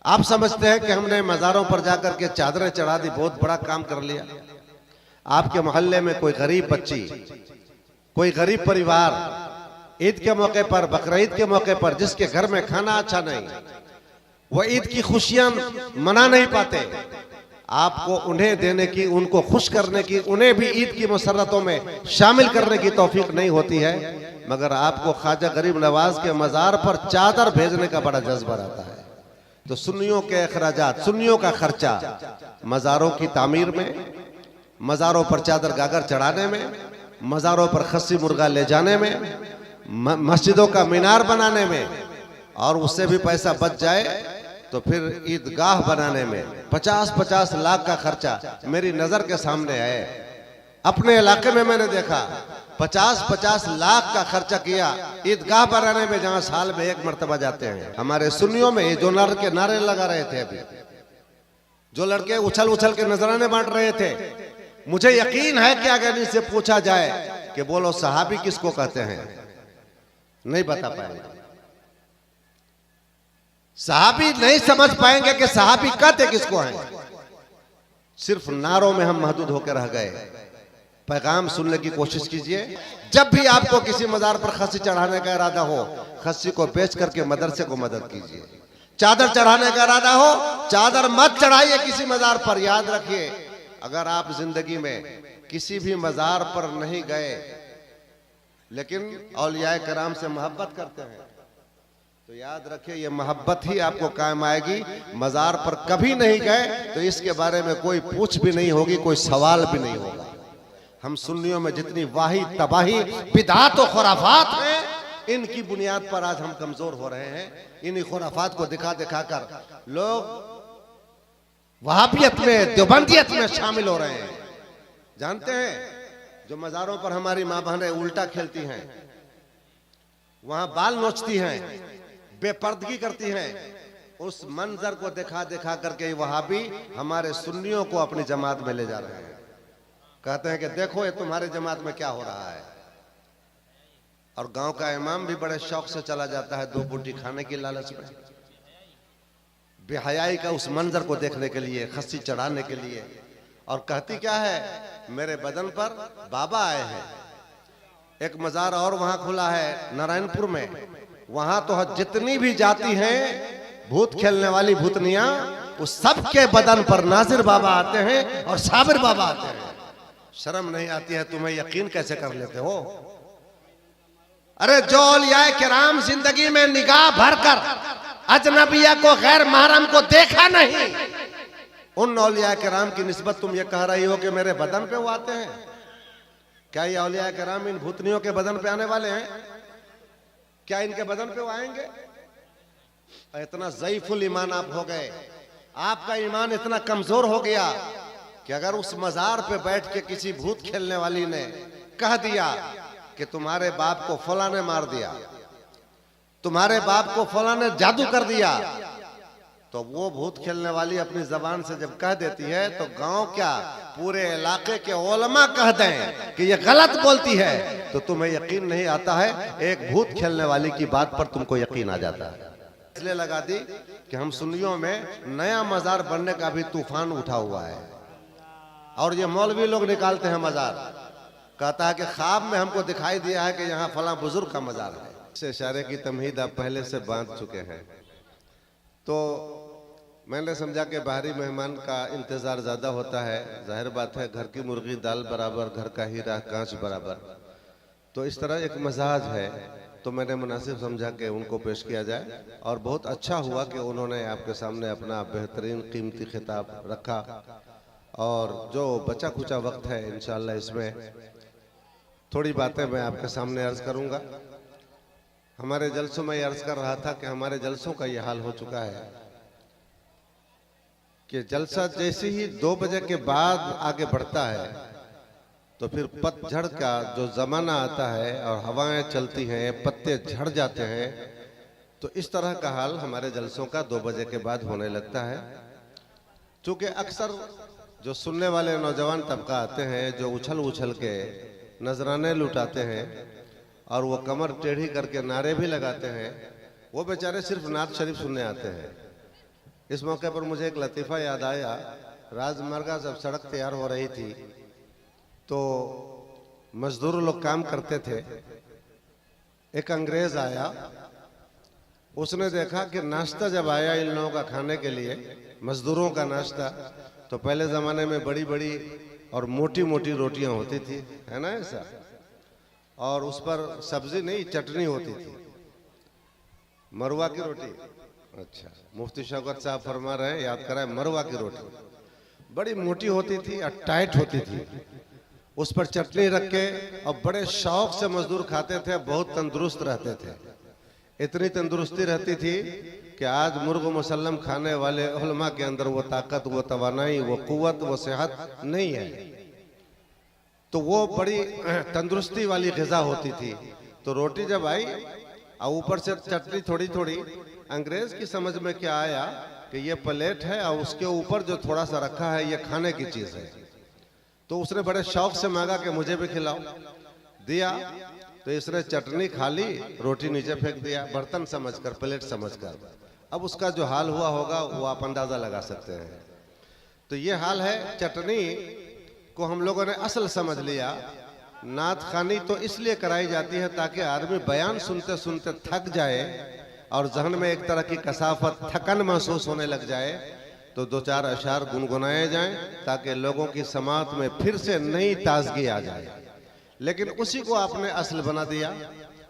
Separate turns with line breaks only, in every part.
आप समझते हैं कि हमने मज़ारों पर जाकर के चादरें चढ़ा दी, बहुत बड़ा काम कर लिया। आपके मोहल्ले में कोई गरीब बच्ची, कोई गरीब परिवार ईद के मौके पर, बकरीद के मौके पर, जिसके घर में खाना अच्छा नहीं, वह ईद की खुशियां मना नहीं पाते, आपको उन्हें देने की, उनको खुश करने की, उन्हें भी ईद की मसरतों में शामिल करने की तौफीक नहीं होती है, मगर आपको ख्वाजा गरीब नवाज के मज़ार पर चादर भेजने का बड़ा जज्बा रहता है। तो सुन्नियों के अखराजात, सुन्नियों का खर्चा मज़ारों की तामीर में, मज़ारों पर चादर गागर चढ़ाने में, मज़ारों पर खस्सी मुर्गा ले जाने में, मस्जिदों का मीनार बनाने में, और उससे भी पैसा बच जाए तो फिर ईदगाह बनाने में 50-50 लाख का खर्चा मेरी नजर के सामने है। अपने इलाके में मैंने देखा 50-50 लाख का खर्चा किया ईदगाह बनाने में, जहां साल में एक मर्तबा जाते हैं। हमारे सुन्नियों में जो लड़के नारे लगा रहे थे, अभी जो लड़के उछल उछल के नजराने बांट रहे थे, मुझे यकीन है कि अगर इनसे पूछा जाए कि बोलो सहाबी किसको कहते हैं, नहीं बता पाएंगे। सहाबी नहीं समझ पाएंगे कि सहाबी कहते किसको हैं। सिर्फ नारों में हम महदूद होकर रह गए। पैगाम सुनने की कोशिश कीजिए। जब भी आपको किसी मज़ार पर खस्सी चढ़ाने का इरादा हो, खस्सी को बेच करके मदरसे को मदद कीजिए। चादर चढ़ाने का इरादा हो, चादर मत चढ़ाइए किसी मज़ार पर। याद रखिए, अगर आप जिंदगी में किसी भी मज़ार पर नहीं गए लेकिन औलियाए कराम से मोहब्बत करते हैं, तो याद रखिए ये मोहब्बत ही आपको कायम आएगी। मज़ार पर कभी नहीं गए तो इसके बारे में कोई पूछ भी नहीं होगी, कोई सवाल भी नहीं होगा। हम सुन्नियों में जितनी वाही तबाही, बिदअत और खुराफात हैं, इनकी बुनियाद पर आज हम कमजोर हो रहे हैं। इन्हीं खुराफात को दिखा दिखा कर लोग वहाबियत में, देवबंदियत में शामिल हो रहे हैं। जानते हैं, जो मज़ारों पर हमारी माँ बहनें उल्टा खेलती हैं, वहां बाल नोचती हैं, बेपर्दगी करती हैं, उस मंजर को दिखा दिखा करके वहाबी हमारे सुन्नियों को अपनी जमात में ले जा रहे हैं। कहते हैं कि देखो ये तुम्हारे जमात में क्या हो रहा है। और गांव का इमाम भी बड़े शौक से चला जाता है 2 बूटी खाने की लालच में, बेहयाई का उस मंजर को देखने के लिए, खस्सी चढ़ाने के लिए। और कहती क्या है, मेरे बदन पर बाबा आए हैं। एक मज़ार और वहां खुला है नारायणपुर में, वहां तो जितनी भी जाति हैं भूत खेलने वाली भूतनियां, उस सबके बदन पर नाजिर बाबा आते हैं और साबिर बाबा आते हैं। शर्म नहीं आती है तुम्हें? यकीन कैसे कर लेते हो? अरे जो औलियाए किराम जिंदगी में निगाह भरकर अजनबिया को, गैर महरम को देखा नहीं, उन औलियाए किराम की निस्बत तुम ये कह रही हो कि मेरे बदन पे वो आते हैं। क्या ये औलियाए किराम इन भूतनियों के बदन पे आने वाले हैं? क्या इनके बदन पे वो आएंगे? इतना ज़ईफुल ईमान आप हो गए, आपका ईमान इतना कमजोर हो गया कि अगर उस मज़ार पे बैठ के किसी भूत खेलने वाली ने कह दिया कि तुम्हारे बाप को फला ने मार दिया, तुम्हारे बाप को फला ने जादू कर दिया, तो वो भूत खेलने वाली अपनी जबान से जब कह देती है तो गांव क्या, पूरे इलाके के उलमा कह दें कि ये गलत बोलती है, तो तुम्हें यकीन नहीं आता है। एक भूत खेलने वाली की बात पर तुमको यकीन आ जाता है। इसलिए लगा दी कि हम सुन्नियों में नया मज़ार बनने का भी तूफान उठा हुआ है। और ये मौलवी लोग निकालते हैं मज़ार, कहता है कि ख्वाब में हमको दिखाई दिया है कि यहाँ फला बुजुर्ग का मज़ार है। इस इशारे की तमहीद आप पहले से बांध चुके हैं। तो मैंने समझा कि बाहरी मेहमान का इंतज़ार ज़्यादा होता है। जाहिर बात है, घर की मुर्गी दाल बराबर, घर का हीरा कांच बराबर। तो इस तरह एक मजाज है, तो मैंने मुनासिब समझा कि उनको पेश किया जाए। और बहुत अच्छा हुआ कि उन्होंने आपके सामने अपना बेहतरीन कीमती खिताब रखा। और जो बचा खुचा वक्त है, इंशाअल्लाह इसमें थोड़ी बातें मैं आपके सामने अर्ज़ करूँगा। हमारे जलसों में अर्ज़ कर रहा था कि हमारे जलसों का ये हाल हो चुका है कि जलसा जैसे ही 2 बजे के बाद आगे बढ़ता है तो फिर पतझड़ का जो ज़माना आता है और हवाएं चलती हैं, पत्ते झड़ जाते हैं, तो इस तरह का हाल हमारे जलसों का 2 बजे के बाद होने लगता है। चूँकि अक्सर जो सुनने वाले नौजवान तबका आते हैं, जो उछल उछल के नजराने लुटाते हैं और वो कमर टेढ़ी करके नारे भी लगाते हैं, वो बेचारे सिर्फ नात शरीफ सुनने आते हैं। इस मौके पर मुझे एक लतीफ़ा याद आया। राजमार्गा जब सड़क तैयार हो रही थी तो मजदूर लोग काम करते थे। एक अंग्रेज आया, उसने देखा कि नाश्ता जब आया इन लोगों का खाने के लिए, मजदूरों का नाश्ता, तो पहले ज़माने में बड़ी बड़ी और मोटी मोटी रोटियां होती थी, है ना ऐसा, और उस पर सब्जी नहीं चटनी होती थी। मरुआ की रोटी, अच्छा, मुफ्ती शौकत साहब फरमा रहे हैं, याद कराए, मरुआ की रोटी बड़ी मोटी होती थी और टाइट होती थी। उस पर चटनी रख के और बड़े शौक से मजदूर खाते थे, बहुत तंदुरुस्त रहते थे। इतनी तंदुरुस्ती रहती थी कि आज मुर्ग मुसल्लम खाने वाले उलमा के अंदर वो ताकत, वो तवानाई, वो कुव्वत, वो सेहत नहीं है। तो वो बड़ी तंदुरुस्ती वाली ग़िज़ा होती थी। तो रोटी जब आई और ऊपर से चटनी थोड़ी थोड़ी, अंग्रेज की समझ में क्या आया कि ये प्लेट है और उसके ऊपर जो थोड़ा सा रखा है ये खाने की चीज़ है। तो उसने बड़े शौक से मांगा कि मुझे भी खिलाओ। दिया तो इसने चटनी खा ली, रोटी नीचे फेंक दिया, बर्तन समझकर, प्लेट समझकर। अब उसका जो हाल हुआ होगा वो आप अंदाजा लगा सकते हैं। तो ये हाल है। चटनी को हम लोगों ने असल समझ लिया। नात खानी तो इसलिए कराई जाती है ताकि आदमी बयान सुनते सुनते थक जाए और जहन में एक तरह की कसाफत, थकन महसूस होने लग जाए, तो दो चार अशार गुनगुनाए जाएं ताकि लोगों की समात में फिर से नई ताजगी आ जाए। लेकिन उसी को आपने असल बना दिया,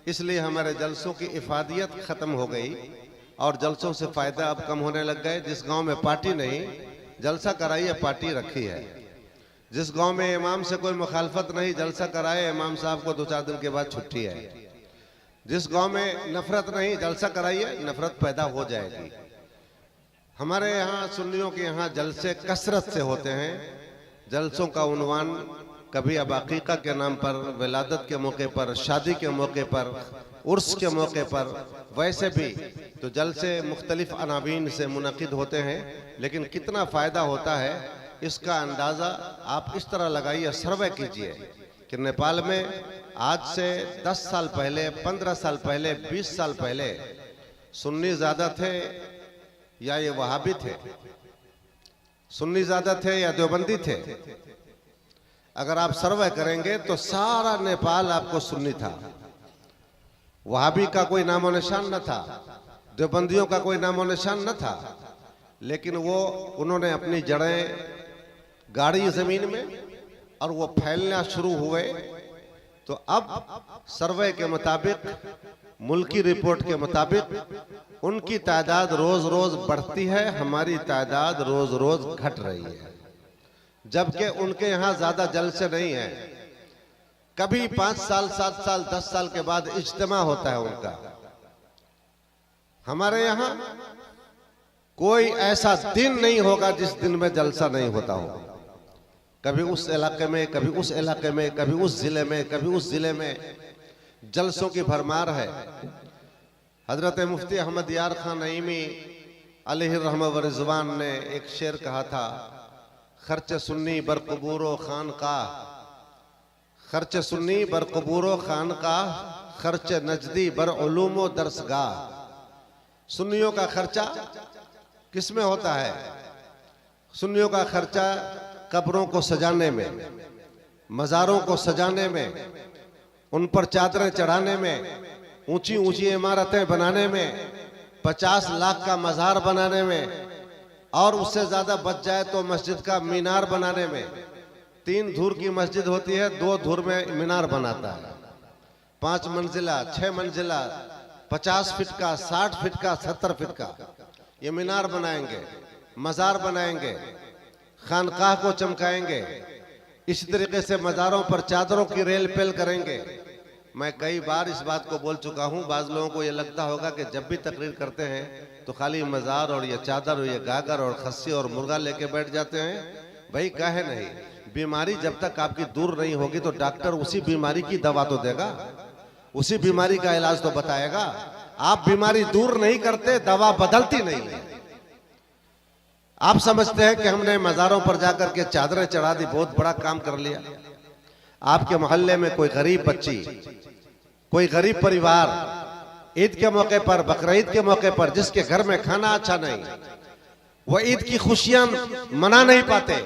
इसलिए हमारे जलसों की इफादियत खत्म हो गई और जलसों से फायदा अब कम होने लग गए। जिस गांव में पार्टी नहीं, जलसा कराइए, पार्टी रखी है। जिस गांव में इमाम से कोई मुखालफत नहीं, जलसा कराए, इमाम साहब को 2-4 दिन के बाद छुट्टी है। जिस गांव में नफरत नहीं, जलसा कराइए, नफरत पैदा हो जाएगी। हमारे यहाँ सुन्नियों के यहाँ जलसे कसरत से होते हैं। जलसों का उन्वान कभी अब अकीका के नाम पर, विलादत के मौके पर, शादी के मौके पर, उर्स के मौके पर, वैसे भी तो जलसे मुख्तलिफ अनावीन से मुनक़िद होते हैं। लेकिन कितना फ़ायदा होता है इसका अंदाज़ा आप इस तरह लगाइए, सर्वे कीजिए कि नेपाल में आज से 10 साल पहले, 15 साल पहले, 20 साल पहले सुन्नी ज़्यादा थे या ये वहाबी थे? सुन्नी ज़्यादा थे या देवबंदी थे? अगर आप सर्वे करेंगे तो सारा नेपाल आपको सुन्नी था। वहाबी का कोई नामो निशान न था, देवबंदियों का कोई नामो निशान न था। लेकिन वो उन्होंने अपनी जड़ें गाड़ी जमीन में और वो फैलना शुरू हुए। तो अब सर्वे के मुताबिक, मुल्की रिपोर्ट के मुताबिक उनकी तादाद रोज रोज बढ़ती है, हमारी तादाद रोज रोज घट रही है। जबकि उनके यहाँ ज्यादा जलसे नहीं है। कभी 5 साल, 7 साल, 10 साल के बाद इज्तिमा होता है उनका। हमारे यहाँ कोई ऐसा दिन नहीं होगा जिस दिन में जलसा नहीं होता हो। कभी उस इलाके में, कभी उस इलाके में, कभी उस जिले में, कभी उस जिले में जलसों की भरमार है। हजरत मुफ्ती अहमद यार खान नईमी अलैहि रहमत व रिज़वान ने एक शेर कहा था, खर्च सुन्नी बर कबूरो खानकाह, खर्च सुन्नी बर कबूरो खानकाह, खर्च नजदी बर उलूमो दरसगाह। सुन्नियों का खर्चा किस में होता है? सुन्नियों का खर्चा कब्रों को सजाने में, मज़ारों को सजाने में, उन पर चादरें चढ़ाने में, ऊंची ऊंची इमारतें बनाने में, 50 लाख का मज़ार बनाने में, और उससे ज़्यादा बच जाए तो मस्जिद का मीनार बनाने में। 3 धूर की मस्जिद होती है, 2 धूर में मीनार बनाता है। 5 मंजिला, 6 मंजिला, 50 फीट का, 60 फीट का, 70 फीट का ये मीनार बनाएंगे, मज़ार बनाएंगे, खानकाह को चमकाएंगे। इसी तरीके से मज़ारों पर चादरों की रेल पेल करेंगे। मैं कई बार इस बात को बोल चुका हूँ। बाज़ लोगों को ये लगता होगा कि जब भी तकरीर करते हैं तो खाली मज़ार और ये चादर और ये गागर और खस्सी और मुर्गा लेके बैठ जाते हैं। भाई काहे नहीं, बीमारी जब तक आपकी दूर नहीं होगी तो डॉक्टर उसी बीमारी की दवा तो देगा, उसी बीमारी का इलाज तो बताएगा। आप बीमारी दूर नहीं करते, दवा बदलती नहीं है। आप समझते हैं कि हमने मज़ारों पर जाकर के चादरें चढ़ा दी, बहुत बड़ा काम कर लिया। आपके मोहल्ले में कोई गरीब बच्ची, कोई गरीब परिवार ईद के मौके पर, बकरीद के मौके पर, जिसके घर में खाना अच्छा नहीं, वो ईद की खुशियां मना नहीं पाते।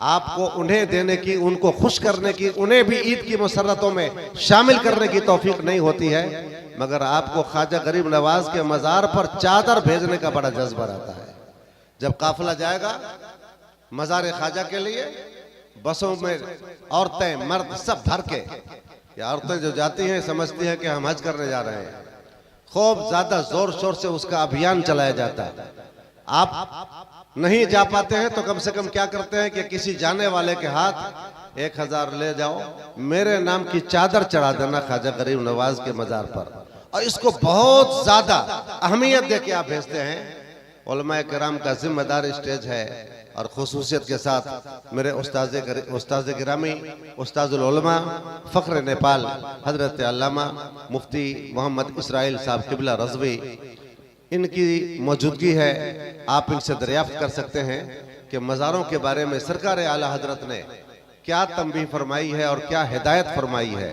आपको उन्हें देने की, उनको खुश करने की, उन्हें भी ईद की मसरतों में शामिल करने की तौफीक नहीं होती है, मगर आपको ख्वाजा गरीब नवाज के मज़ार पर चादर भेजने का बड़ा जज्बा रहता है। जब काफिला जाएगा मज़ार ख्वाजा के लिए, बसों में औरतें मर्द सब भर के, या औरतें जो जाती हैं समझती हैं कि हम हज करने जा रहे हैं, खूब ज्यादा जोर शोर से उसका अभियान चलाया जाता है। आप नहीं जा पाते हैं तो कम से कम क्या करते हैं कि किसी जाने वाले के हाथ 1000 ले जाओ, मेरे नाम की चादर चढ़ा देना ख्वाजा गरीब नवाज के मज़ार पर, और इसको बहुत ज्यादा अहमियत दे के आप भेजते हैं। उलमाए किराम का जिम्मेदार स्टेज है, और खुसूसियत के साथ मेरे उस्ताद गिरामी उस्ताजुल उलमा फ़ख्र नेपाल हजरत अल्लामा मुफ्ती मोहम्मद इसराइल साहब किबला रज़वी, इनकी मौजूदगी है। आप इनसे दरियाफ्त कर सकते हैं कि मज़ारों के बारे में सरकार आला हजरत ने क्या तंबीह फरमाई है और क्या हिदायत फरमाई है।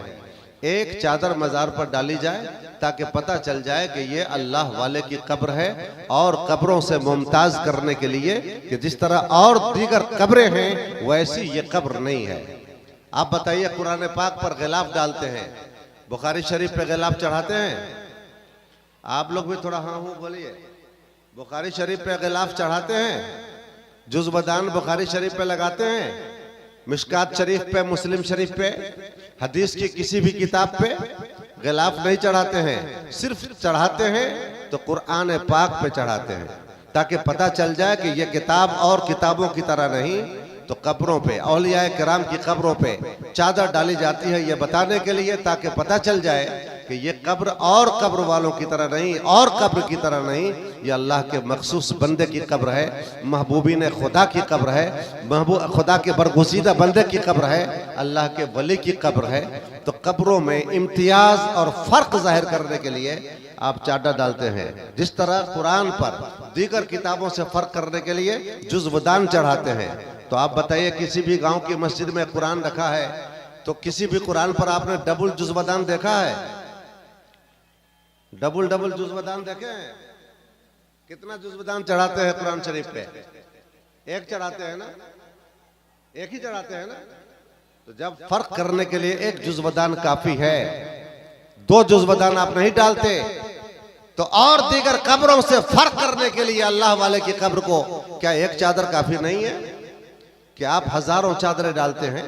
एक चादर मज़ार पर डाली जाए ताकि पता चल जाए कि ये अल्लाह वाले की कब्र है, और कब्रों से मुमताज करने के लिए कि जिस तरह और दीगर कब्रें हैं वैसी ये कब्र नहीं है। आप बताइए, कुरान पाक पर गिलाफ डालते हैं, बुखारी शरीफ पे गिलाफ चढ़ाते हैं। आप लोग भी थोड़ा हाँ हूँ बोलिए। बुखारी शरीफ पे गिलाफ चढ़ाते हैं, जुज़बदान बुखारी शरीफ पे लगाते हैं, मिशकात शरीफ पे, मुस्लिम शरीफ पे, हदीस की किसी भी किताब पे गिलाफ नहीं चढ़ाते हैं। सिर्फ चढ़ाते हैं तो कुरान पाक पे चढ़ाते हैं, ताकि पता चल जाए कि यह किताब और किताबों की तरह नहीं, तो कब्रों पे, औलिया किराम की कब्रों पे चादर डाली जाती है, यह बताने के लिए ताकि पता चल जाए कि ये कब्र और कब्र वालों की तरह नहीं, और कब्र की तरह नहीं, ये अल्लाह के मखसूस बंदे की कब्र है, महबूबीन खुदा की कब्र है, महबूब खुदा के बरगुज़ीदा बंदे की कब्र है, अल्लाह के वली की कब्र है। तो कब्रों में इम्तियाज और फर्क जाहिर करने के लिए आप चादर डालते हैं। जिस तरह कुरान पर दीगर किताबों से फर्क करने के लिए जुज़्वदान चढ़ाते हैं। तो आप बताइए, किसी भी गांव की मस्जिद में कुरान रखा है तो किसी भी कुरान पर आपने डबल जुज़्वदान देखा है? डबल जुज़्वदान देखे हैं? कितना जुज़्वदान चढ़ाते हैं कुरान शरीफ पे? एक चढ़ाते हैं ना, एक ही चढ़ाते हैं ना। तो जब फर्क करने के लिए एक जुज़्वदान काफी है, 2 जुज़्वदान आप नहीं डालते, तो और दीगर कब्रों से फर्क करने के लिए अल्लाह वाले की कब्र को क्या एक चादर काफी नहीं है कि आप हजारों चादरें डालते हैं?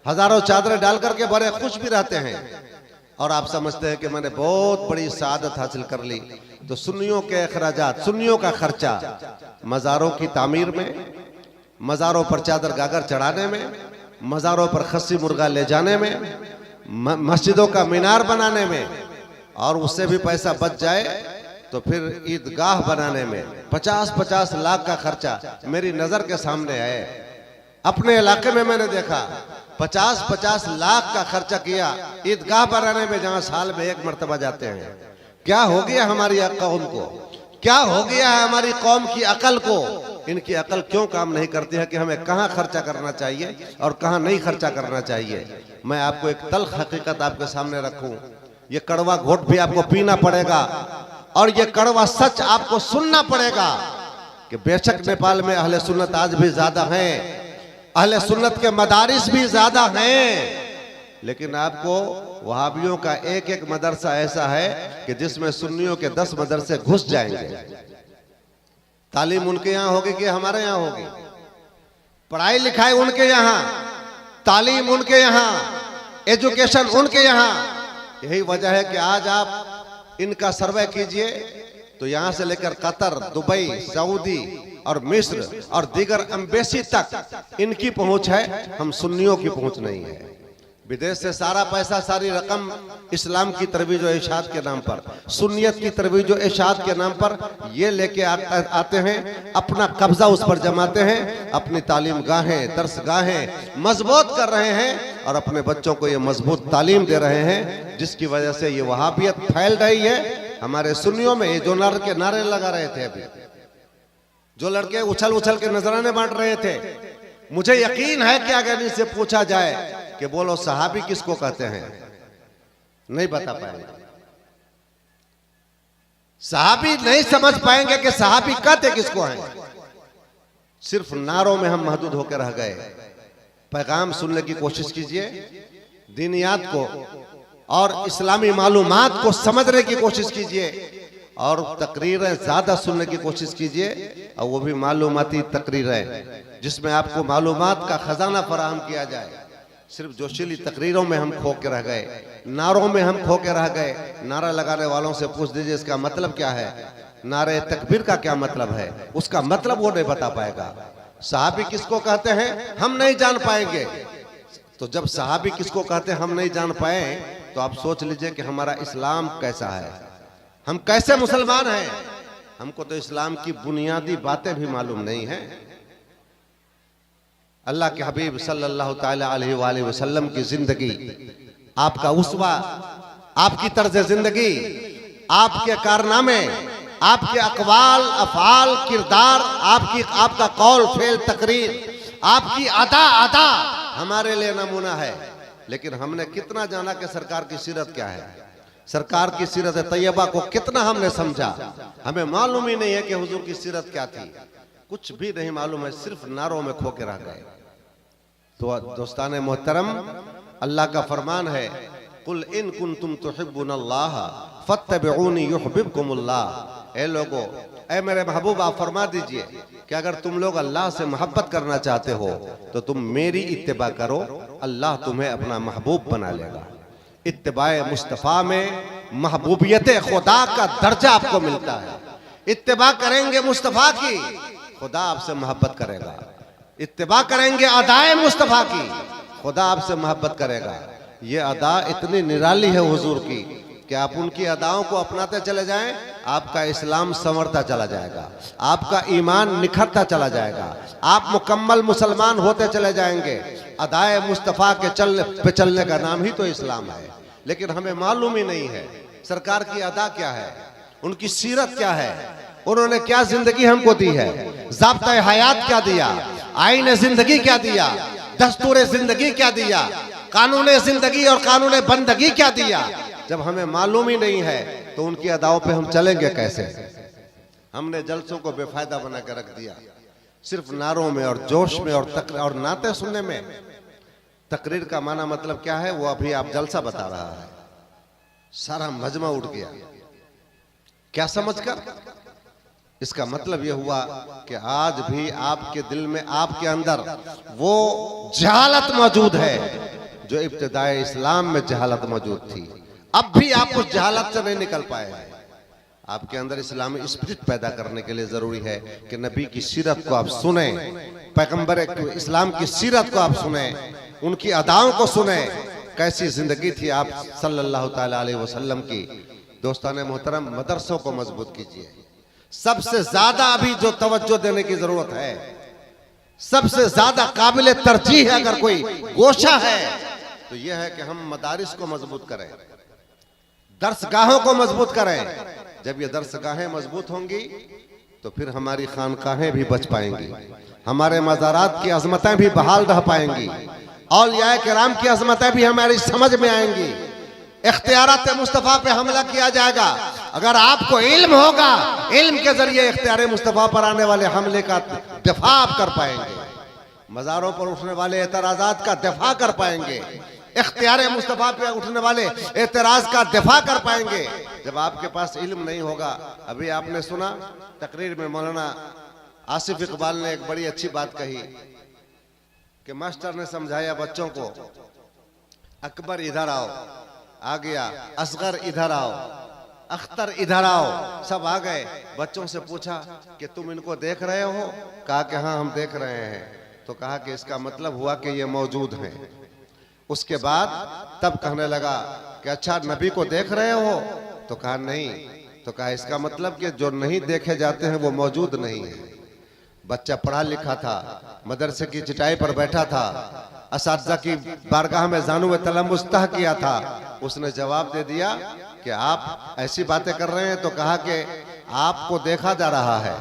हजारों चादरें डाल करके बड़े खुश भी रहते हैं, और आप समझते हैं कि मैंने बहुत बड़ी सआदत हासिल कर ली। तो सुन्नियों के अखराजात, सुन्नियों का खर्चा मज़ारों की तामीर में, मज़ारों पर चादर गागर चढ़ाने में, मज़ारों पर खस्सी मुर्गा ले जाने में, मस्जिदों का मीनार बनाने में, और उससे भी पैसा बच जाए तो फिर ईदगाह बनाने में 50-50 लाख का खर्चा मेरी नज़र के सामने है। अपने इलाके में मैंने देखा 50-50 लाख का खर्चा किया ईदगाह बनाने में, जहां साल में एक मर्तबा जाते हैं। क्या हो गया हमारी कौम को? क्या हो गया है हमारी कौम की अकल को? इनकी अकल क्यों काम नहीं करती है कि हमें कहां खर्चा करना चाहिए और कहां नहीं खर्चा करना चाहिए। मैं आपको एक तल्ख हकीकत आपके सामने रखूं, ये कड़वा घोट भी आपको पीना पड़ेगा, और ये कड़वा सच आपको सुनना पड़ेगा कि बेशक नेपाल में अहले सुन्नत आज भी ज्यादा हैं, अहले सुन्नत के मदारिस भी ज्यादा हैं, लेकिन आपको वहाबियों का एक एक मदरसा ऐसा है कि जिसमें सुन्नियों के 10 मदरसे घुस जाएंगे। तालीम उनके यहाँ होगी कि हमारे यहाँ होगी? पढ़ाई लिखाई उनके यहाँ, तालीम उनके यहाँ, एजुकेशन उनके यहाँ। यही वजह है कि आज आप इनका सर्वे कीजिए तो यहाँ से लेकर कतर, दुबई, सऊदी और मिस्र और दीगर एम्बेसी तक इनकी पहुंच है, हम सुन्नियों की पहुंच नहीं है। विदेश से सारा पैसा, सारी रकम इस्लाम की तरवीज और इरशाद के नाम पर, सुन्नियत की तरवीज और इरशाद के नाम पर ये लेके आते हैं, अपना कब्जा उस पर जमाते हैं, अपनी तालीम गाहें, दर्स गाहें मजबूत कर रहे हैं और अपने बच्चों को ये मजबूत तालीम दे रहे हैं, जिसकी वजह से ये वहाबियत फैल रही है। हमारे सुन्नियों में ये जो लड़के नारे लगा रहे थे, अभी जो लड़के उछल उछल के नजराने बांट रहे थे, मुझे यकीन है कि अगर इनसे पूछा जाए कि बोलो सहाबी किसको कहते हैं, नहीं बता पाएंगे। सहाबी नहीं समझ पाएंगे कि सहाबी कहते किसको हैं। सिर्फ नारों में हम महदूद होकर रह गए। पैगाम सुनने की कोशिश कीजिए, दीनियात को और इस्लामी मालूमात को समझने की कोशिश कीजिए और तकरीरें ज्यादा सुनने की कोशिश कीजिए, और वो भी मालूमाती तकरीरें जिसमें आपको मालूमात का खजाना फराहम किया जाए। सिर्फ जोशीली तकरीरों में हम खो के रह गए, नारों में हम खो के रह गए। नारा लगाने वालों से पूछ दीजिए इसका मतलब क्या है, नारे तकबीर का क्या मतलब है, उसका मतलब वो नहीं बता पाएगा। सहाबी किसको कहते हैं हम नहीं जान पाएंगे। तो जब सहाबी किसको कहते हैं हम नहीं जान पाए, तो आप सोच लीजिए कि हमारा इस्लाम कैसा है, हम कैसे मुसलमान हैं। हमको तो इस्लाम की बुनियादी बातें भी मालूम नहीं है। अल्लाह के हबीब सल्लल्लाहु ताला अलैहि वसल्लम की जिंदगी, आपका उसवा, आपकी तर्ज जिंदगी, आपके कारनामे, आपके अकवाल अफाल किरदार, आपका कौल फेल तकरीर, आपकी अदा हमारे लिए नमूना है। लेकिन हमने कितना जाना कि सरकार की सीरत क्या है, सरकार की सीरत तैयबा को कितना हमने समझा। हमें मालूम ही नहीं है कि हुजूर की सीरत क्या थी, कुछ भी नहीं मालूम है, सिर्फ नारों में खो के रह गए। तो दोस्ताने मोहतरम, अल्लाह का फरमान है, कुल इन कुंतुम तुहिब्बुनल्लाह फत्तबिऊनी युहब्बिबकुमुल्लाह। ए लोगो, ए मेरे महबूब, आप फरमा दीजिए कि अगर तुम लोग अल्लाह से मोहब्बत करना चाहते हो तो तुम मेरी इत्तिबा करो, अल्लाह तुम्हें अपना महबूब बना लेगा। इत्तिबाए मुस्तफ़ा में महबूबियत खुदा का दर्जा आपको मिलता है। इत्तिबा करेंगे मुस्तफ़ा की, खुदा आपसे मोहब्बत करेगा। इत्तिबा करेंगे अदाए मुस्तफ़ा की, खुदा आपसे मोहब्बत करेगा। ये अदा इतनी निराली है हुजूर की कि आप उनकी अदाओं को अपनाते चले जाएं, आपका इस्लाम संवरता चला जाएगा, आपका ईमान निखरता चला जाएगा, आप मुकम्मल मुसलमान होते चले जाएंगे। अदाए मुस्तफ़ा के चलने का नाम ही तो इस्लाम है। लेकिन हमें मालूम ही नहीं है सरकार की अदा क्या है, उनकी सीरत क्या है, उन्होंने क्या जिंदगी हमको दी है, ज़ाब्ता हयात क्या दिया, आईने जिंदगी क्या दिया, दस्तूर जिंदगी क्या दिया, कानून जिंदगी और कानून बंदगी क्या दिया। जब हमें मालूम ही नहीं है तो उनकी अदाओं पे हम चलेंगे कैसे। हमने जलसों को बेफायदा बना कर रख दिया, सिर्फ नारों में और जोश में और नाते सुनने में। तकरीर का माना मतलब क्या है, वो अभी आप जलसा बता रहा है, सारा मजमा उठ गया। क्या समझकर? इसका मतलब यह हुआ कि आज भी आपके दिल में, आपके अंदर वो जहालत मौजूद है जो इब्तिदाए इस्लाम में जहालत मौजूद थी। अब भी आप उस जहालत से नहीं निकल पाए हैं। आपके अंदर इस्लामी स्पिरिट पैदा करने के लिए जरूरी है कि नबी की सीरत को आप सुने, पैगंबर इस्लाम की सीरत को आप सुने, उनकी अदाओं को सुने, कैसी जिंदगी थी आप सल्लल्लाहु ताला अलैहि वसल्लम की। दोस्ताने मोहतरम, मदरसों को मजबूत कीजिए। सबसे ज्यादा अभी जो तवज्जो देने की जरूरत है, सबसे ज्यादा काबिल तरजीह है अगर कोई गोशा है तो यह है कि हम मदारिस को मजबूत करें, दर्सगाहों को मजबूत करें। जब ये दर्सगाहें मजबूत होंगी तो फिर हमारी खानकाहें भी बच पाएंगी, हमारे मज़ारात की अजमतें भी बहाल रह पाएंगी, औलियाए किराम की अजमतें भी हमारी समझ में आएंगी। इख्तियारात मुस्तफ़ा पे हमला किया जाएगा। अगर आपको इल्म होगा, इल्म के जरिए इख्तियार मुस्तफ़ा पर आने वाले हमले का दिफा आप कर पाएंगे, मज़ारों पर उठने वाले एतराज़ात का दिफा कर पाएंगे, इख्तियार मुस्तफ़ा पे उठने वाले एतराज़ का दिफा कर पाएंगे। जब आपके पास इल्म नहीं होगा, अभी आपने सुना तकरीर में मौलाना आसिफ इकबाल ने एक बड़ी अच्छी बात कही कि मास्टर ने समझाया बच्चों को, अकबर इधर आओ, आ गया, असगर इधर आओ, अख्तर इधर आओ, सब आ गए। बच्चों से पूछा कि तुम इनको देख रहे हो? कहा कि हाँ हम देख रहे हैं। तो कहा कि इसका मतलब हुआ कि ये मौजूद हैं। उसके बाद तब कहने लगा कि अच्छा नबी को देख रहे हो? तो कहा नहीं। तो कहा इसका मतलब कि जो नहीं देखे जाते हैं वो मौजूद नहीं है। बच्चा पढ़ा लिखा था, मदरसे की चटाई पर बैठा था, असातिज़ा की बारगाह में जानू में तलम्मुस तह किया था। उसने जवाब दे दिया कि आप ऐसी बातें कर रहे हैं। तो कहा कि आपको देखा जा रहा है।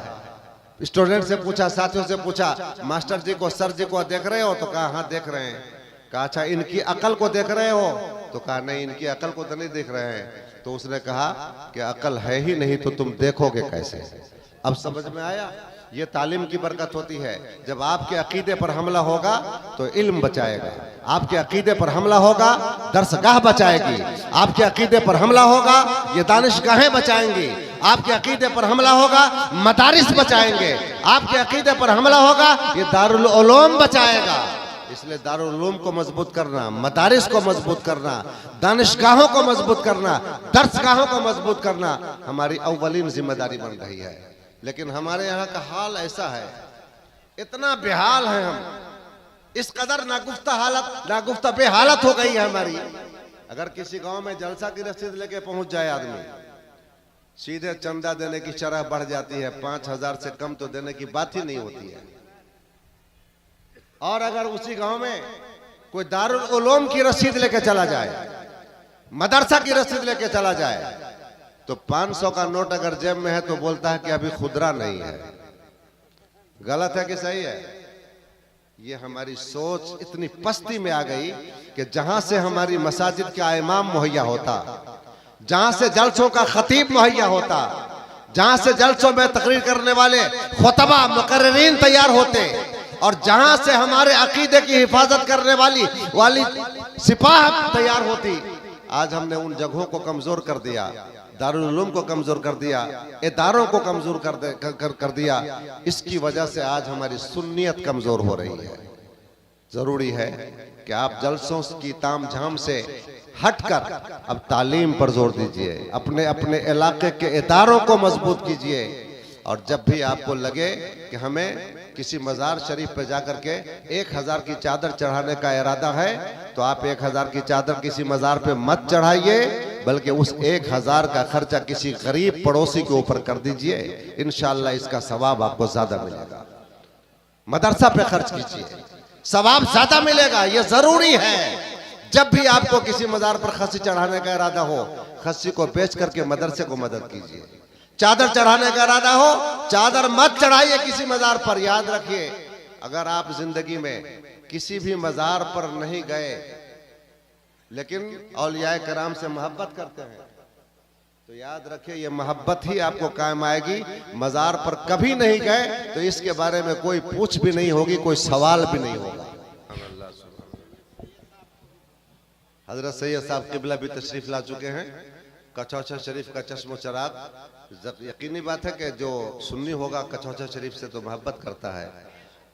स्टूडेंट से पूछा, साथियों से पूछा, मास्टर जी को, सर जी को देख रहे हो? तो कहा हाँ देख रहे हैं। कहा अच्छा इनकी अकल को देख रहे हो? तो कहा नहीं, इनकी अकल को तो नहीं देख रहे हैं। तो उसने कहा कि अकल है ही नहीं तो तुम देखोगे कैसे? अब समझ में आया? ये तालीम की बरकत होती है। जब आपके अकीदे पर हमला होगा तो इल्म बचाएगा, आपके अकीदे पर हमला होगा दरसगाह बचाएगी, आपके अकीदे पर हमला होगा ये दानिशगाहें बचाएंगी, आपके अकीदे पर हमला होगा मदारिस बचाएंगे, आपके अकीदे पर हमला होगा ये दारुल उलूम बचाएगा। इसलिए दारुल उलूम को मजबूत करना, मदारिस को मजबूत करना, दानिशगाहों को मजबूत करना, दरसगाहों को मजबूत करना हमारी अव्वलीन जिम्मेदारी बन रही है। लेकिन हमारे यहाँ का हाल ऐसा है, इतना बेहाल है, हम इस कदर नागुफ्ता बेहालत हो गई है हमारी। अगर किसी गांव में जलसा की रसीद लेके पहुंच जाए आदमी, सीधे चंदा देने की शरह बढ़ जाती है, 5,000 से कम तो देने की बात ही नहीं होती है। और अगर उसी गांव में कोई दारुल उलूम की रसीद लेके चला जाए, मदरसा की रसीद लेके चला जाए, तो 500 का नोट अगर जेब में है तो बोलता है कि अभी खुदरा नहीं है। गलत है कि सही है? ये हमारी सोच इतनी पस्ती में आ गई कि जहां से हमारी मसाजिद का इमाम मुहैया होता, जहां से जलसों का खतीब मुहैया होता, जहां से जलसों में तकरीर करने वाले खुतबा मुकर्रिरीन तैयार होते, और जहां से हमारे अकीदे की हिफाजत करने वाली सिपाह तैयार होती, आज हमने उन जगहों को कमजोर कर दिया, दारुल उलूम को कमजोर कर दिया, इदारों को कमजोर कर दिया। इसकी वजह से आज हमारी सुन्नियत कमजोर हो रही है। जरूरी है कि आप जलसों की तामझाम से हटकर अब तालीम पर जोर दीजिए, अपने अपने इलाके के इदारों को मजबूत कीजिए। और जब भी आपको लगे कि हमें किसी मज़ार शरीफ पे जाकर के 1,000 की चादर चढ़ाने का इरादा है, तो आप 1,000 की चादर किसी मज़ार पे मत चढ़ाइए, बल्कि उस 1,000 का खर्चा किसी गरीब पड़ोसी के ऊपर कर दीजिए। इंशाअल्लाह इसका सवाब आपको ज्यादा मिलेगा। मदरसा पे खर्च कीजिए, सवाब ज्यादा मिलेगा, यह जरूरी है। जब भी आपको किसी मज़ार पर खस्सी चढ़ाने का इरादा हो, खस्सी को बेच करके मदरसे को मदद कीजिए। चादर चढ़ाने का इरादा हो, चादर मत चढ़ाइए किसी मज़ार पर। याद रखिए, अगर आप जिंदगी में किसी भी मज़ार पर नहीं गए लेकिन औलियाए कराम से मोहब्बत करते हैं, तो याद रखिए ये मोहब्बत ही आपको कायम आएगी। मज़ार पर कभी नहीं गए तो इसके बारे में कोई पूछ भी नहीं होगी, कोई सवाल भी नहीं होगा। हजरत सैयद साहब किबला भी तशरीफ ला चुके हैं। कचौचा शरीफ का चश्मो चराग, यकीनी बात है कि जो सुन्नी होगा कचौचा शरीफ से तो मोहब्बत करता है,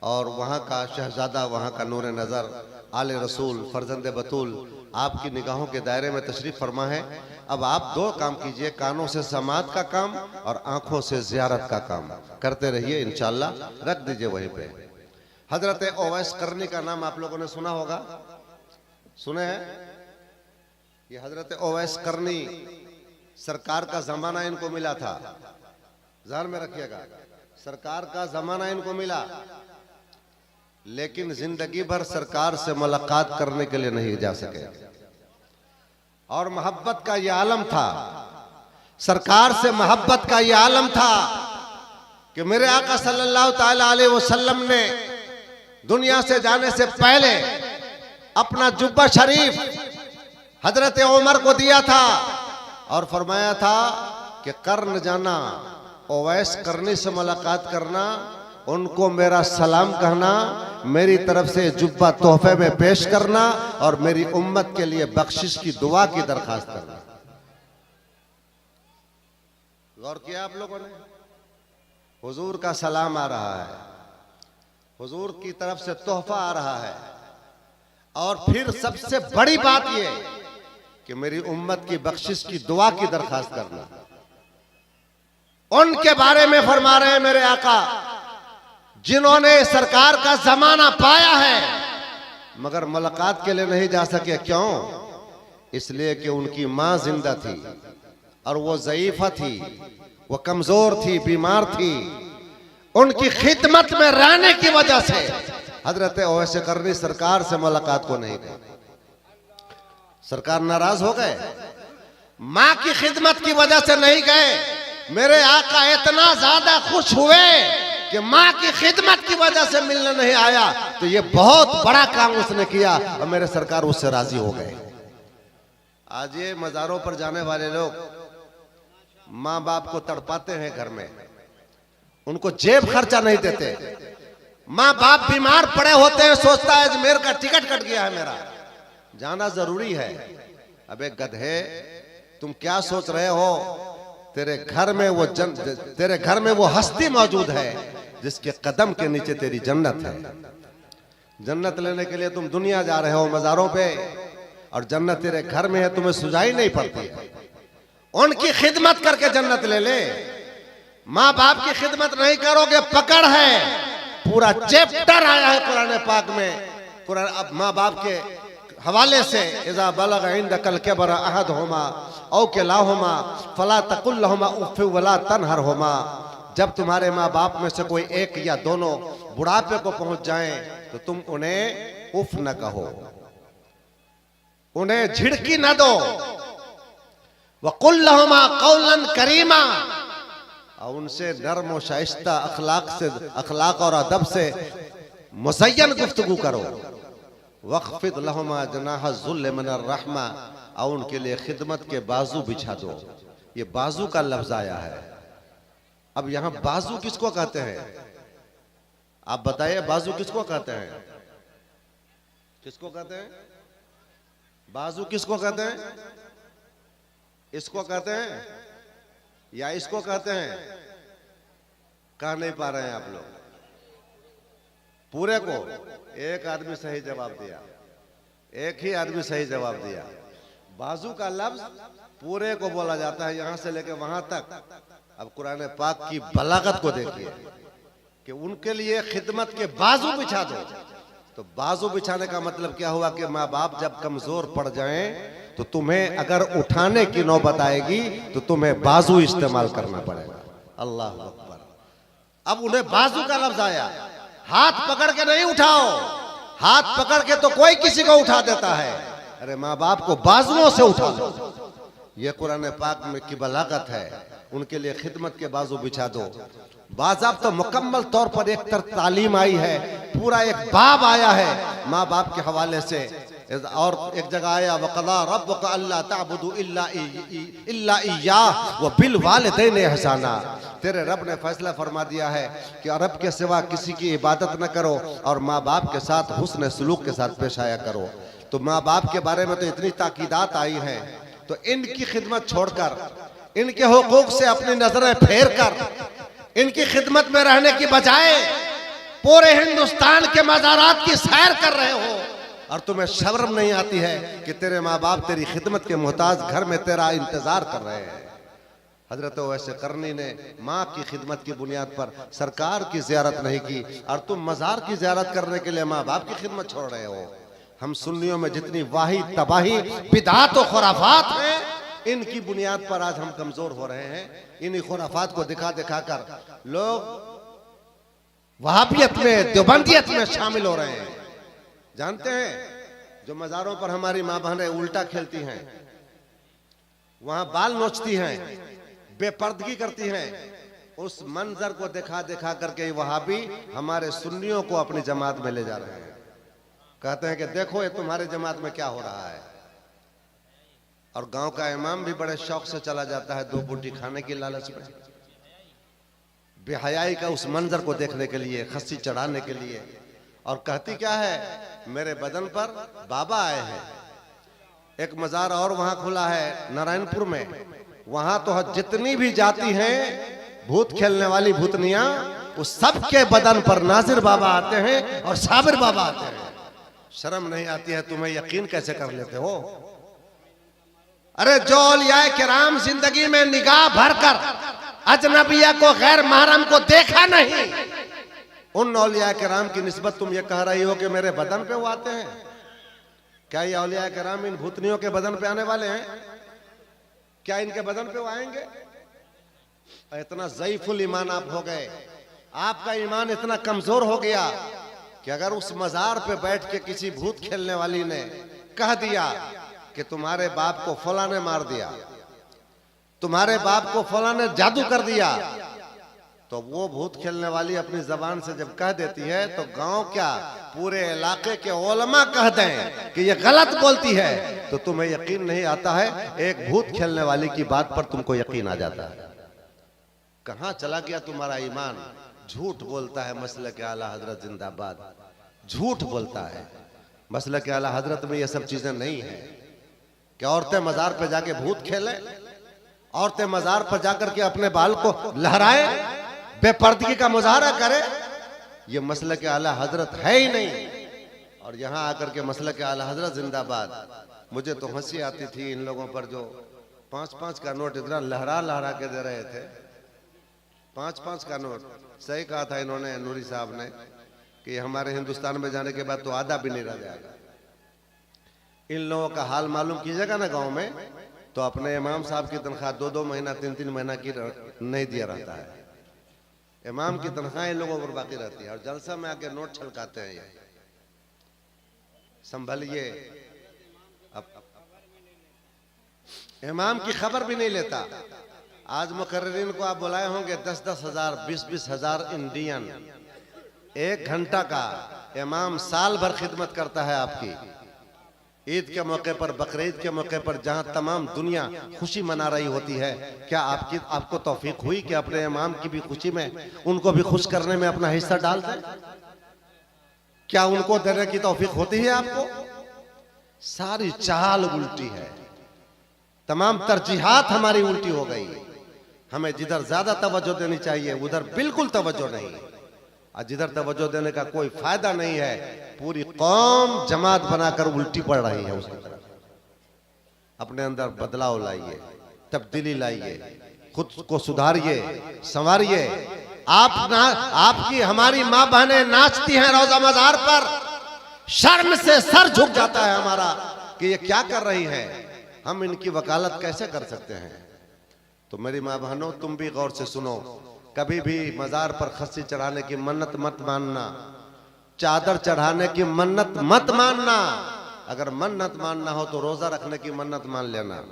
और वहाँ का शहजादा, वहाँ का नूर नज़र, आले रसूल, फर्जंद बतूल आपकी निगाहों के दायरे में तशरीफ फरमा है। अब आप दो काम कीजिए, कानों से समात का काम और आंखों से जियारत का काम करते रहिए, इंशाअल्लाह। रख दीजिए वहीं पे। हजरत ओवैस करनी का नाम आप लोगों ने सुना होगा, सुने हैं? ये हजरत ओवैस करनी सरकार का जमाना इनको मिला था, ध्यान में रखिएगा, सरकार का जमाना इनको मिला, लेकिन जिंदगी भर सरकार से मुलाकात करने के लिए नहीं जा सके। और मोहब्बत का यह आलम था, सरकार से मोहब्बत का यह आलम था कि मेरे आका सल्लल्लाहु ताला अलैहि वसल्लम ने दुनिया से जाने से पहले अपना जुब्बा शरीफ हजरत उमर को दिया था और फरमाया था कि करन जाना, ओवैस करनी से मुलाकात करना, उनको मेरा सलाम कहना, मेरी तरफ से जुब्बा तोहफे में पेश करना और मेरी उम्मत के लिए बख्शिश की दुआ की दरखास्त करना। गौर किया आप लोगों ने? हुजूर का सलाम आ रहा है, हुजूर की तरफ से तोहफा आ रहा है, और फिर सबसे बड़ी बात यह कि मेरी उम्मत की बख्शिश की दुआ की दरखास्त करना। उनके बारे में फरमा रहे हैं मेरे आका, जिन्होंने सरकार का जमाना पाया है मगर मुलाकात के लिए नहीं जा सके। क्यों? इसलिए कि उनकी मां जिंदा थी और वो ज़ईफा थी, वो कमजोर थी, बीमार थी। उनकी खिदमत में रहने की वजह से हजरत ओवैस करनी सरकार से मुलाकात को नहीं गए। सरकार नाराज हो गए, मां की खिदमत की वजह से नहीं गए। मेरे आका इतना ज्यादा खुश हुए कि मां की खिदमत की वजह से मिलने नहीं आया, तो ये बहुत बड़ा काम उसने किया और मेरे सरकार उससे राजी हो गए। आज ये मज़ारों पर जाने वाले लोग माँ बाप को तड़पाते हैं घर में, उनको जेब खर्चा नहीं देते। माँ बाप बीमार पड़े होते हैं, सोचता है अजमेर का टिकट कट गया है, मेरा जाना जरूरी है। अबे गधे, तुम क्या सोच रहे हो? तेरे घर में वो हस्ती मौजूद है जिसके कदम के नीचे तेरी जन्नत है। जन्नत लेने के लिए तुम दुनिया जा रहे हो मज़ारों पे, और जन्नत तेरे घर में है, तुम्हें सुझाई नहीं पड़ती। उनकी खिदमत करके जन्नत ले ले। माँ बाप की खिदमत नहीं करोगे, पकड़ है। पूरा चैप्टर आया है कुरान पाक में, कुरान अब माँ बाप के हवाले से, इज़ा बलग इंदकल किबर अहदहुमा औ किलाहुमा फला तकुल लहुमा उफ़ वला तनहरहुमा। जब तुम्हारे माँ बाप में से कोई एक या दोनों बुढ़ापे को पहुंच जाएं तो तुम उन्हें उफ न कहो, उन्हें झिड़की न दो। वकुल लहुमा कौलन करीमा, और उनसे नर्म और शाइस्ता अखलाक और अदब से मुज़य्यन गुफ्तगू करो। वक़्फ़िद लहुमा जनाह ज़ुल्ल मिनर रहमा, और उनके लिए खिदमत के बाजू बिछा दो। ये बाजू का लफ्ज आया है। अब यहां बाजू किसको कहते हैं? आप बताइए, बाजू किसको कहते हैं? किसको कहते हैं बाजू? किसको कहते हैं? इसको कहते हैं या इसको कहते हैं? कह नहीं पा रहे हैं आप लोग। पूरे को एक आदमी सही जवाब दिया, एक ही आदमी सही जवाब दिया। बाजू का लफ्ज पूरे को बोला जाता है, यहां से लेकर वहां तक। अब कुरान पाक की बलागत को देखिए कि उनके लिए खिदमत के बाजू बिछा दो। तो बाजू बिछाने का मतलब क्या हुआ कि माँ बाप जब कमजोर पड़ जाएं तो तुम्हें अगर उठाने की नौबत आएगी तो तुम्हें बाजू इस्तेमाल करना पड़ेगा। अल्लाह अकबर। अब उन्हें बाजू का लफ्ज आया। हाथ पकड़ के नहीं उठाओ, हाथ पकड़ के तो कोई किसी को उठा देता है, अरे माँ बाप को बाजुओं से उठा लो। ये कुरान पाक में की बलागत है। उनके लिए खिदमत के बाजू बिछा दो। बाज़ाब्ता तो मुकम्मल तौर पर एक तरफ तालीम आई है, पूरा एक बाब आया है माँ बाप के हवाले से। और एक जगह आया वक़ज़ा रब्बुका अल्ला ताबुदू इल्ला इय्याह व बिल वालिदैनि इहसाना। तेरे रब ने फैसला फरमा दिया है कि रब के सिवा किसी की इबादत न करो और माँ बाप के साथ हुस्न सलूक के साथ पेश आया करो। तो माँ बाप के बारे में तो इतनी ताकीदात आई हैं, तो इनकी खिदमत छोड़कर, इनके हुकूक से अपनी नजरें फेर कर इनकी खिदमत में रहने की बजाय पूरे हिंदुस्तान के मज़ारात की सैर कर रहे हो और तुम्हें शर्म नहीं आती है कि तेरे माँ बाप तेरी खिदमत के मोहताज घर में तेरा इंतजार कर रहे हैं। हजरत वैसे करनी ने माँ की खिदमत की बुनियाद पर सरकार की ज़ियारत नहीं की और तुम मज़ार की ज़ियारत करने के लिए माँ बाप की खिदमत छोड़ रहे हो। हम सुन्नियों में जितनी वाही तबाही बिदात और खुराफात हैं, इनकी बुनियाद पर आज हम कमजोर हो रहे हैं। इन्हीं खुराफात को दिखा दिखा कर लोग वहाबियत में, देवबंदियत में शामिल हो रहे हैं। जानते हैं, जो मज़ारों पर हमारी माँ बहनें उल्टा खेलती हैं, वहां बाल नोचती हैं, बेपर्दगी करती हैं, उस मंजर को दिखा दिखा करके वहाबी हमारे सुन्नियों को अपनी जमात में ले जा रहे हैं। कहते हैं कि देखो ये तुम्हारे जमात में क्या हो रहा है। और गांव का इमाम भी बड़े शौक से चला जाता है 2 बूटी खाने की लालच में, बेहयाई का उस मंजर को देखने के लिए, खस्सी चढ़ाने के लिए। और कहती क्या है, मेरे बदन पर बाबा आए हैं। एक मज़ार और वहां खुला है नारायणपुर में, वहां तो जितनी भी जाति हैं भूत खेलने वाली भूतनियां, उस सबके बदन पर नाजिर बाबा आते हैं और साबिर बाबा आते हैं। शर्म नहीं आती है तुम्हें? यकीन कैसे कर लेते हो? अरे जो औलियाए किराम जिंदगी में निगाह भरकर अजनबिया को, गैर महरम को देखा नहीं, उन औलियाए किराम की निस्बत तुम ये कह रही हो कि मेरे बदन पे वो आते हैं। क्या ये औलियाए किराम इन भूतनियों के बदन पे आने वाले हैं? क्या इनके बदन पे वो आएंगे? इतना ज़ईफुल ईमान आप हो गए, आपका ईमान इतना कमजोर हो गया कि अगर उस मज़ार पे बैठ के किसी भूत खेलने वाली ने कह दिया कि तुम्हारे बाप को फला ने मार दिया, तुम्हारे बाप को फला ने जादू कर दिया, तो वो भूत खेलने वाली अपनी जबान से जब कह देती है तो गांव क्या पूरे इलाके के उलमा कह दें कि ये गलत बोलती है, तो तुम्हें यकीन नहीं आता है। एक भूत खेलने वाली की बात पर तुमको यकीन आ जाता है। कहां चला गया तुम्हारा ईमान? झूठ बोलता है मसलक आला हजरत जिंदाबाद, झूठ बोलता है। मसलक आला हजरत में ये सब चीजें नहीं है कि औरतें मजार पे जाके भूत खेले, औरतें मजार पर जाकर के अपने बाल को लहराए, बेपर्दगी का मुजाहरा करे। ये मसलक आला हजरत है ही नहीं। और यहां आकर के मसलक आला हजरत जिंदाबाद। मुझे तो हंसी आती थी इन लोगों पर जो 5-5 का नोट इतना लहरा लहरा के दे रहे थे। 5-5 का नोट। सही कहा था इन्होंने, नूरी साहब ने, कि हमारे हिंदुस्तान में जाने के बाद तो आधा भी नहीं रह जाएगा। इन लोगों का हाल मालूम कीजिएगा ना गांव में, तो अपने इमाम साहब की तनख्वाह 2-2 महीना 3-3 महीना की नहीं दिया रहता है। इमाम की तनख्वाह इन लोगों पर बाकी रहती है और जलसा में आके नोट छलकाते हैं। ये संभलिए, अब इमाम की खबर भी नहीं लेता। आज मुकर्रिरीन को आप बुलाए होंगे 10-10 हजार 20-20 हजार इंडियन। 1 घंटा का इमाम साल भर खिदमत करता है आपकी। ईद के मौके पर, बकरीद के मौके पर, जहां तमाम दुनिया खुशी मना रही होती है, क्या आपको तौफीक हुई कि अपने इमाम की भी खुशी में, उनको भी खुश करने में अपना हिस्सा डाल दें? क्या उनको देने की तौफीक होती है आपको? सारी चाल उल्टी है, तमाम तरजीहात हमारी उल्टी हो गई। हमें जिधर ज्यादा तवज्जो देनी चाहिए उधर बिल्कुल तवज्जो नहीं, और जिधर तवज्जो देने का कोई फायदा नहीं है, पूरी कौम जमात बनाकर उल्टी पड़ रही है उसकी तरफ। अपने अंदर बदलाव लाइए, तब्दीली लाइए, खुद को सुधारिए, संवारिए। आपकी हमारी माँ बहनें नाचती हैं रोजा मजार पर, शर्म से सर झुक जाता है हमारा कि ये क्या कर रही हैं, हम इनकी वकालत कैसे कर सकते हैं। तो मेरी माँ बहनों, तुम भी गौर से सुनो, कभी भी मजार पर खस्सी चढ़ाने की मन्नत मत मानना, चादर चढ़ाने की मन्नत मत मानना। अगर मन्नत मानना हो तो रोजा रखने की मन्नत मान लेना,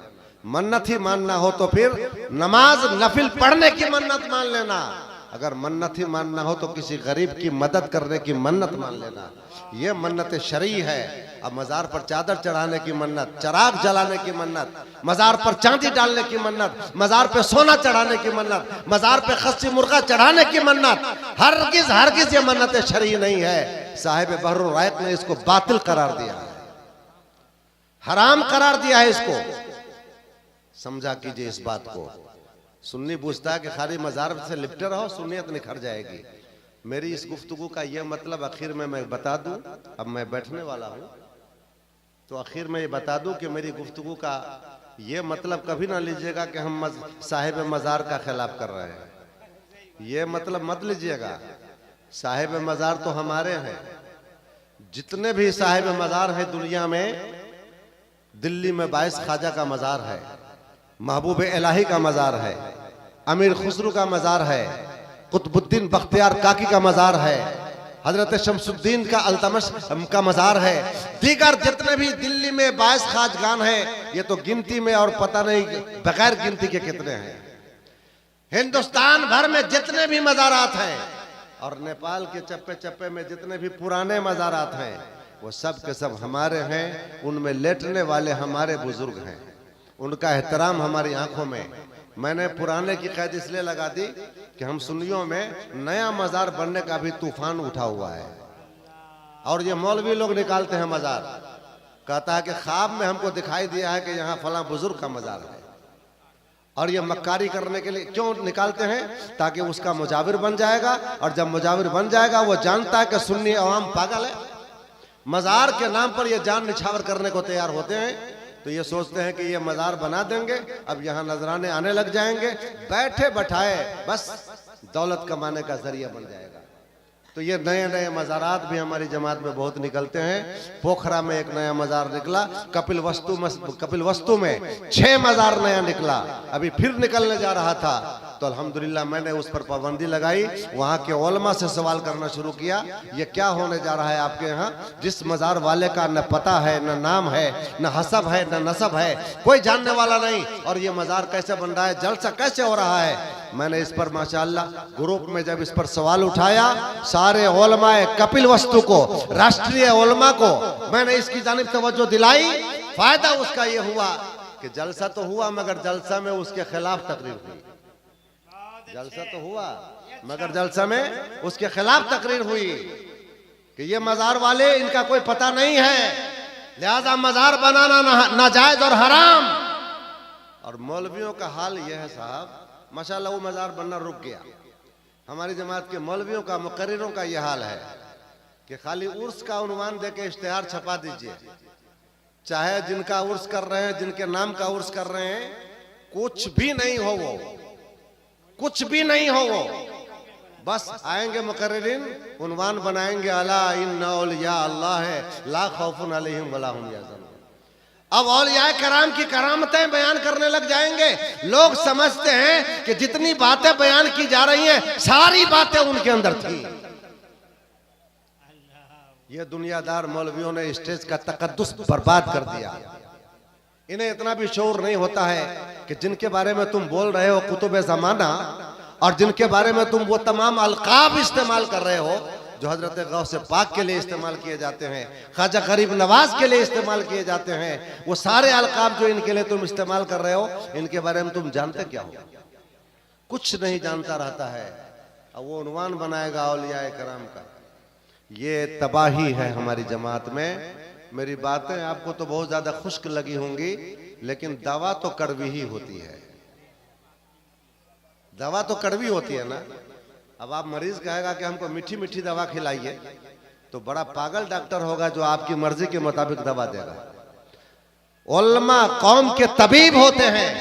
मन्नत ही मानना हो तो फिर नमाज नफिल पढ़ने की मन्नत मान लेना, अगर मन्नत ही मानना हो तो किसी गरीब की मदद करने की मन्नत मान लेना। ये मन्नत शरई है। अब मजार पर चादर चढ़ाने की मन्नत, चराग जलाने की मन्नत, मजार पर चांदी डालने की मन्नत, मजार पे सोना चढ़ाने की मन्नत, मजार पे खस्सी मुर्गा चढ़ाने की मन्नत, हरगिज ये मन्नत शरई नहीं है। साहिब बहरुल रायत ने इसको बातिल करार दिया है, हराम करार दिया है इसको। समझा कीजिए इस बात को। सुन्नी पूछता है कि खाली मजार से लिपटे रहो, सुन्नियत निखर जाएगी। मेरी इस गुफ्तगू का यह मतलब आखिर में मैं बता दूं। अब मैं बैठने वाला हूं तो आखिर में ये बता दूं कि मेरी गुफ्तगू का ये मतलब कभी ना लीजिएगा कि हम साहिब मजार का खिलाफ कर रहे हैं। ये मतलब मत लीजिएगा। साहिब मजार तो हमारे हैं। जितने भी साहिब मजार हैं दुनिया में, दिल्ली में 22 ख्वाजा का मजार है, महबूब इलाही का मजार है, अमीर खुसरू का मजार है, कुतुबुद्दीन बख्तियार काकी का मजार है, हजरत शमसुद्दीन का अल्तमश का मजार है, दीगर जितने भी दिल्ली में 22 ख्वाजगान हैं, ये तो गिनती में और पता नहीं बगैर गिनती के कितने हैं। हिंदुस्तान भर में जितने भी मजारात हैं और नेपाल के चप्पे चप्पे में जितने भी पुराने मजारात हैं, वो सब के सब हमारे हैं। उनमें लेटने वाले हमारे बुजुर्ग हैं, उनका एहतराम हमारी आंखों में। मैंने पुराने की कैद इसलिए लगा दी कि हम सुन्नियों में नया मजार बनने का भी तूफान उठा हुआ है। और ये मौलवी लोग निकालते हैं मजार, कहता है कि ख्वाब में हमको दिखाई दिया है कि यहाँ फला बुजुर्ग का मजार है। और ये मक्कारी करने के लिए क्यों निकालते हैं? ताकि उसका मुजाविर बन जाएगा, और जब मुजाविर बन जाएगा वो जानता है कि सुन्नी अवाम पागल है, मजार के नाम पर ये जान निछावर करने को तैयार होते हैं। तो ये सोचते हैं कि ये मजार बना देंगे, अब यहाँ नजराने आने लग जाएंगे, बैठे बैठाए बस दौलत कमाने का जरिया बन जाएगा। तो ये नए नए मजारात भी हमारी जमात में बहुत निकलते हैं। पोखरा में एक नया मजार निकला, कपिल वस्तु में 6 मजार नया निकला, अभी फिर निकलने जा रहा था। तो अल्हम्दुलिल्लाह मैंने उस पर पाबंदी लगाई, वहाँ के उलमा से सवाल करना शुरू किया, ये क्या होने जा रहा है आपके यहाँ? जिस मजार वाले का न पता है, न नाम है, न हसब है, न नसब है, कोई जानने वाला नहीं, और ये मजार कैसे बन रहा है, जलसा कैसे हो रहा है। मैंने इस पर माशाअल्लाह ग्रुप में जब इस पर सवाल उठाया, सारे उलमाए कपिल वस्तु को, राष्ट्रीय उलमा को मैंने इसकी जानिब तवज्जो दिलाई। फायदा उसका ये हुआ कि जलसा तो हुआ, मगर जलसा में उसके खिलाफ तकरीर हुई। जलसा तो हुआ, मगर जलसा में उसके खिलाफ तकरीर हुई कि ये मजार वाले, इनका कोई पता नहीं है, लिहाजा मजार बनाना नाजायज और हराम। और मौलवियों का हाल यह है साहब, माशाल्लाह वो मजार बनना रुक गया। हमारी जमात के मौलवियों का, मुकर्रिरों का यह हाल है कि खाली उर्स का उन्वान देके इश्तिहार छपा दीजिए, चाहे जिनका उर्स कर रहे हैं, जिनके नाम का उर्स कर रहे हैं, कुछ भी नहीं हो वो, कुछ भी नहीं हो वो, बस आएंगे मुकर्रिरीन, उन्वान बनाएंगे अला इन्ना औलिया अल्लाह है ला खौफुन अलैहिम वला हुम यहज़नून। अब औलिया कराम की करामतें बयान करने लग जाएंगे। लोग समझते हैं कि जितनी बातें बयान की जा रही हैं सारी बातें उनके अंदर थी। ये दुनियादार मौलवियों ने स्टेज का तकद्दुस बर्बाद कर दिया। इन्हें इतना भी शऊर नहीं होता है कि जिनके बारे में तुम बोल रहे हो कुतुब ज़माना, और जिनके बारे में तुम वो तमाम अलकाब इस्तेमाल कर रहे हो जो हजरत गौसे पाक के लिए इस्तेमाल किए जाते हैं, ख्वाजा गरीब नवाज के लिए इस्तेमाल किए जाते हैं, वो सारे अलकाब जो इनके लिए तुम इस्तेमाल कर रहे हो, इनके बारे में तुम जानते क्या हो? कुछ नहीं जानता रहता है। अब वो उन्वान बनाएगा औलिया कराम का। ये तबाही है हमारी जमात में। मेरी बातें आपको तो बहुत ज्यादा खुश्क लगी होंगी, लेकिन दवा तो कड़वी ही होती है। दवा तो कड़वी होती है ना। अब आप मरीज कहेगा कि हमको मीठी मीठी दवा खिलाइए, तो बड़ा पागल डॉक्टर होगा जो आपकी मर्जी के मुताबिक दवा देगा। उलमा कौम के तबीब होते हैं,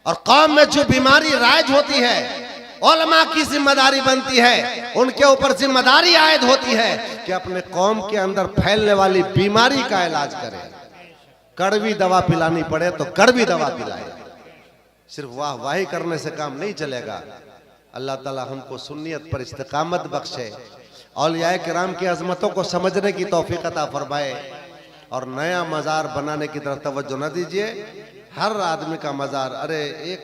और कौम में जो बीमारी राइज होती है उलमा की जिम्मेदारी बनती है, उनके ऊपर जिम्मेदारी आयद होती है कि अपने कौम के अंदर फैलने वाली बीमारी का इलाज करें। कड़वी दवा पिलानी पड़े तो कड़वी दवा पिलाए, सिर्फ वाह वाही करने से काम नहीं चलेगा। अल्लाह ताला हमको सुन्नियत पर इस्तिकामत बख्शे, औलिया किराम की अजमतों को समझने की तौफीक अता फरमाए, और नया मजार बनाने की तरफ तवज्जो न दीजिए। हर आदमी का मजार, अरे एक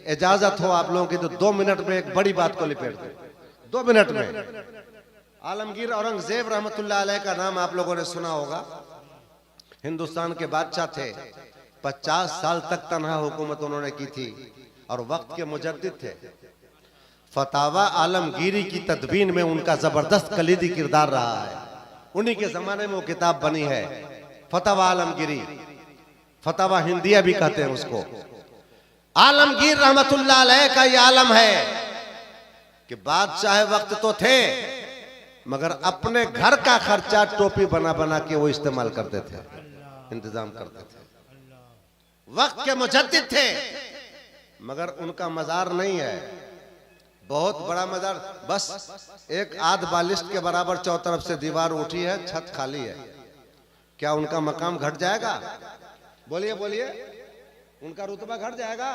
इजाजत हो आप लोगों की तो 2 मिनट में एक बड़ी बात को लिपेट दो। 2 मिनट में आलमगीर औरंगजेब रहमतुल्लाह अलैह का नाम आप लोगों ने सुना होगा। हिंदुस्तान के बादशाह थे, 50 साल तक तन्हा हुकूमत उन्होंने की थी, और वक्त के मुजद्दिद थे। फतावा आलमगीरी की तदवीन में उनका जबरदस्त कलीदी किरदार रहा है। उन्हीं के जमाने में वो किताब बनी है, फतावा आलमगीरी, फतावा हिंदिया भी कहते हैं उसको। आलमगीर रहमतुल्लाह अलैह का ये आलम है कि बादशाह वक्त तो थे, मगर अपने घर का खर्चा टोपी बना बना के वो इस्तेमाल करते थे, इंतजाम करते थे। वक्त के मुजद्दिद थे, मगर उनका मजार नहीं है बहुत बड़ा मजार, बस एक आध बालिश्त के बराबर चौतरफ से दीवार उठी है, छत खाली है। क्या उनका मकाम घट जाएगा? बोलिए बोलिए, उनका रुतबा घट जाएगा?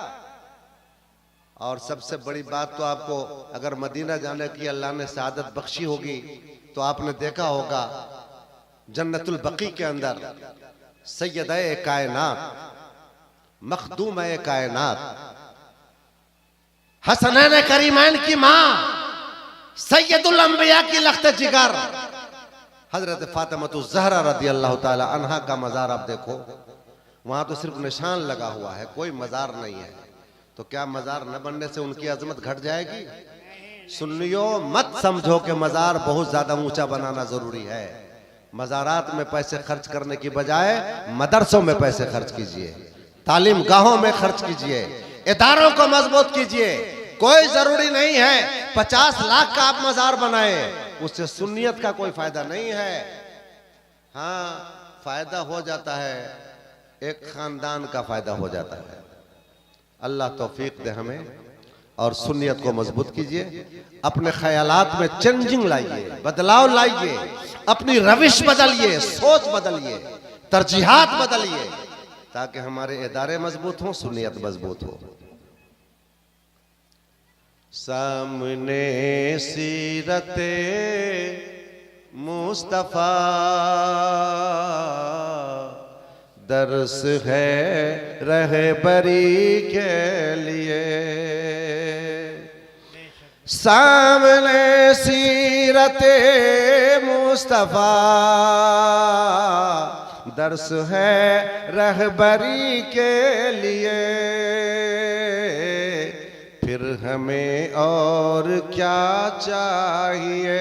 और सबसे बड़ी बात तो आपको, अगर मदीना जाने की अल्लाह ने सआदत बख्शी होगी तो आपने देखा होगा जन्नतुल बकी के अंदर सैयद-ए कायनात, मखदूम-ए कायनात, हसनैन करीमैन की मां, सैयदुल अंबिया की लख्त जिगर हजरत फातिमतुज़ ज़हरा रज़ी अल्लाह ताला अन्हा का मजार आप देखो, वहां तो सिर्फ निशान लगा हुआ है, कोई मजार नहीं है। तो क्या मजार न बनने से उनकी अजमत घट जाएगी? सुन्नियों, मत समझो कि मजार बहुत ज्यादा ऊंचा बनाना जरूरी है। मजारात में पैसे खर्च करने की बजाय मदरसों में पैसे खर्च कीजिए, तालीम गाहों में खर्च कीजिए, इदारों को मजबूत कीजिए। कोई जरूरी नहीं है 50 लाख का आप मजार बनाए, उससे सुन्नियत का कोई फायदा नहीं है। हाँ, फायदा हो जाता है, एक खानदान का फायदा हो जाता है। अल्लाह तौफीक दे हमें, और सुन्नियत को मजबूत कीजिए। अपने ख्यालात में चेंजिंग लाइए, बदलाव लाइए, अपनी रविश बदलिए, सोच बदलिए, तरजीहात बदलिए, ताकि हमारे इदारे मजबूत हों, सुन्नियत मजबूत हो। सामने सीरते मुस्तफा दर्स है रहबरी के लिए, सामने सीरते मुस्तफा दर्स है रहबरी के लिए, फिर हमें और क्या चाहिए।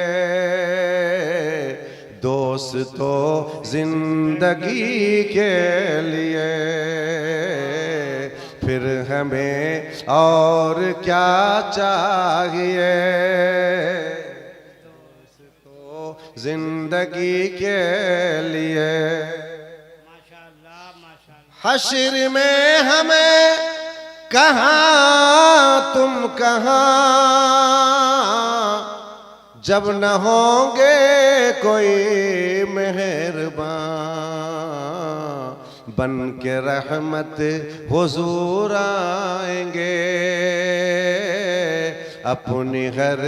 दोस्तों जिंदगी के लिए फिर हमें और क्या चाहिए। दोस्तों जिंदगी के लिए हश्र में हमें कहाँ तुम कहाँ, जब न होंगे कोई मेहरबान, बन के रहमत हुजूर आएंगे अपनी हर